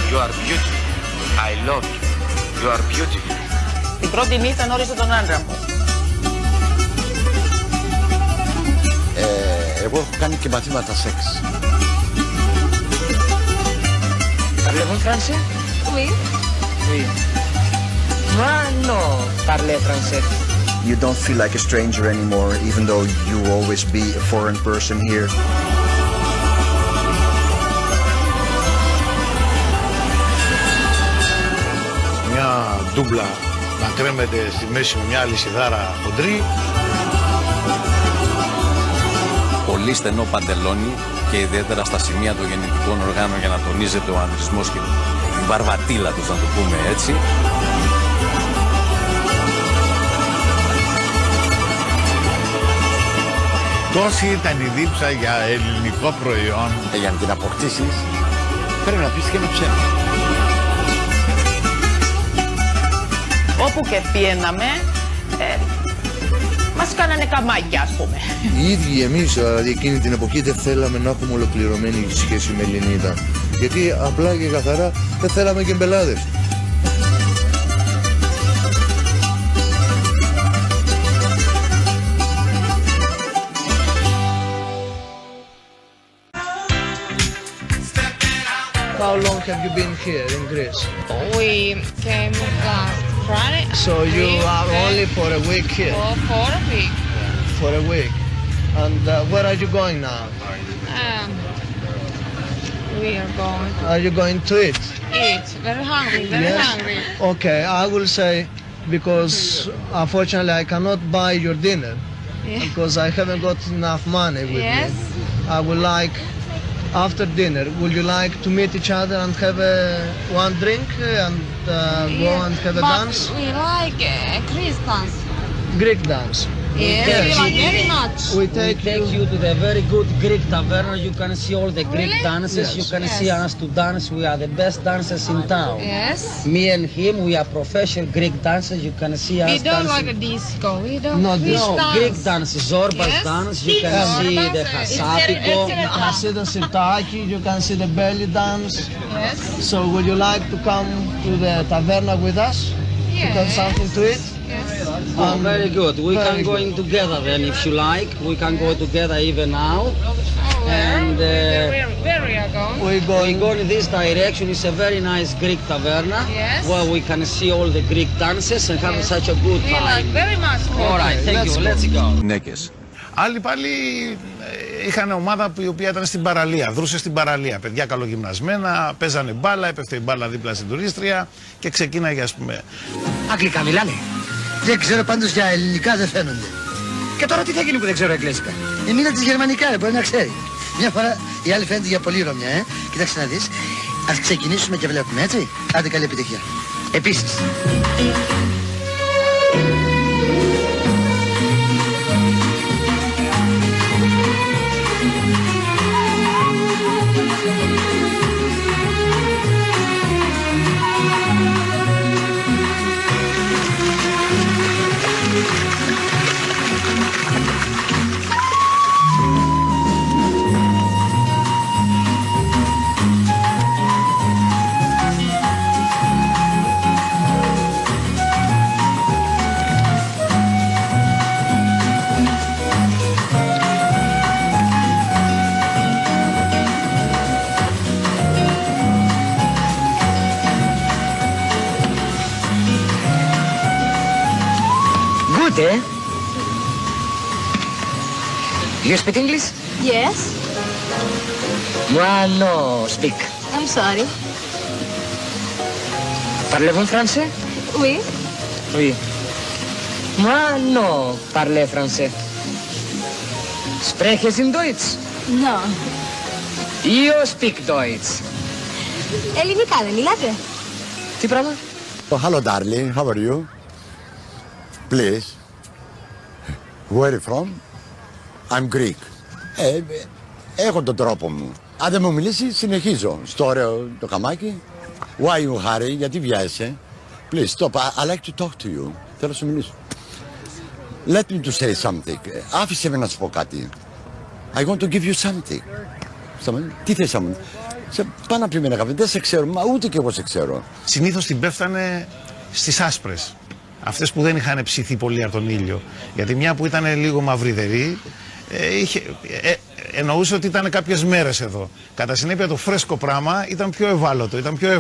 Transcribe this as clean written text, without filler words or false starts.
You are beautiful. I love you. You are beautiful. Την πρώτη νύχτα γνώρισα τον άντρα μου. Εγώ έχω κάνει και μαθήματα σεξ. Parlez-vous français? Oui. Oui. Moi, non, parler français. You don't feel like a stranger anymore, even though you will always be a foreign person here. Μια ντούμπλα να κρέμεται στη μέση με μια λυσιδάρα χοντρή. Πολύ στενό παντελόνι και ιδιαίτερα στα σημεία των γεννητικών οργάνων για να τονίζεται ο ανδρισμός και η βαρβατήλα τους, να το πούμε έτσι. Τόση ήταν η δίψα για ελληνικό προϊόν. Για να την αποκτήσεις πρέπει να πεις και ένα ψέμα. Όπου και πιέναμε, μας κάνανε καμάκια, ας πούμε. Οι ίδιοι εμείς, δηλαδή εκείνη την εποχή, δεν θέλαμε να έχουμε ολοκληρωμένη σχέση με Ελληνίδα. Γιατί απλά και καθαρά δεν θέλαμε και μπελάδες. How long have you been here in Greece? We came last Friday. So you are only for a week here? For a week. For a week. And where are you going now? We are going Are you going to eat? Very hungry, very hungry. Okay, I will say, because unfortunately I cannot buy your dinner, because I haven't got enough money with me. I would like, after dinner, would you like to meet each other and have one drink and go and have a dance? We like Greek dance. Greek dance. Yes, we like very much. We take you to the very good Greek taverna. You can see all the Greek dances. You can see us to dance. We are the best dancers in town. Yes. Me and him, we are professional Greek dancers. You can see us We don't dancing. like a disco. We don't. No, Greek dance, Zorba's dance. You can see the Hasapiko. You can see the sirtaki, you can see the belly dance. Yes. So would you like to come to the taverna with us? To have something to eat? Yes. Oh, very good. We can go in together then if you like. We can go together even now. And Where we are going? we go in this direction. It's a very nice Greek taverna where we can see all the Greek dances and have such a good We time. like very much. All right, thank you. Let's go. Γυναίκες. Άλλοι πάλι είχαν ομάδα που η οποία ήταν στην παραλία, δρούσε στην παραλία. Παιδιά καλογυμνασμένα, παίζανε μπάλα, έπεφτε η μπάλα δίπλα στην τουρίστρια και ξεκίναγε, ας πούμε. Αγγλικά μιλάνε. Δεν ξέρω, πάντως για ελληνικά δεν φαίνονται. Και τώρα τι θα γίνει που δεν ξέρω εγγλέζικα? Η μήνα της γερμανικά, μπορεί να ξέρει. Μια φορά η άλλη φαίνεται για πολύ ρωμιά, Κοίταξε να δεις. Ας ξεκινήσουμε και βλέπουμε, έτσι. Άντε, καλή επιτυχία. Επίσης. You speak English? Yes. Moi, no speak. I'm sorry. Parlez-vous français? Oui. Oui. Moi, no parler français. Sprechen Sie Deutsch? No. You speak Deutsch. Ελληνικά δεν μιλάτε? Τι πράγμα? Oh, hello, darling. How are you? Please. Where are you from? I'm Greek. Έχω τον τρόπο μου. Αν δεν μου μιλήσει, συνεχίζω. Στο ωραίο το καμάκι. Why you hurry? Γιατί βιάζεσαι? Please stop. I like to talk to you. Θέλω να σου μιλήσω. Let me to say something. Άφησε με να σου πω κάτι. I want to give you something. Τι θες να μου? Σε πάνω από μένα αγαπητέ, δεν σε ξέρω, μα ούτε και εγώ σε ξέρω. Συνήθως την πέφτανε στις άσπρες. Αυτές που δεν είχαν ψηθεί πολύ από τον ήλιο. Γιατί μια που ήταν λίγο μαυριδερή, εννοούσε ότι ήταν κάποιες μέρες εδώ. Κατά συνέπεια το φρέσκο πράγμα ήταν πιο ευάλωτο, ήταν πιο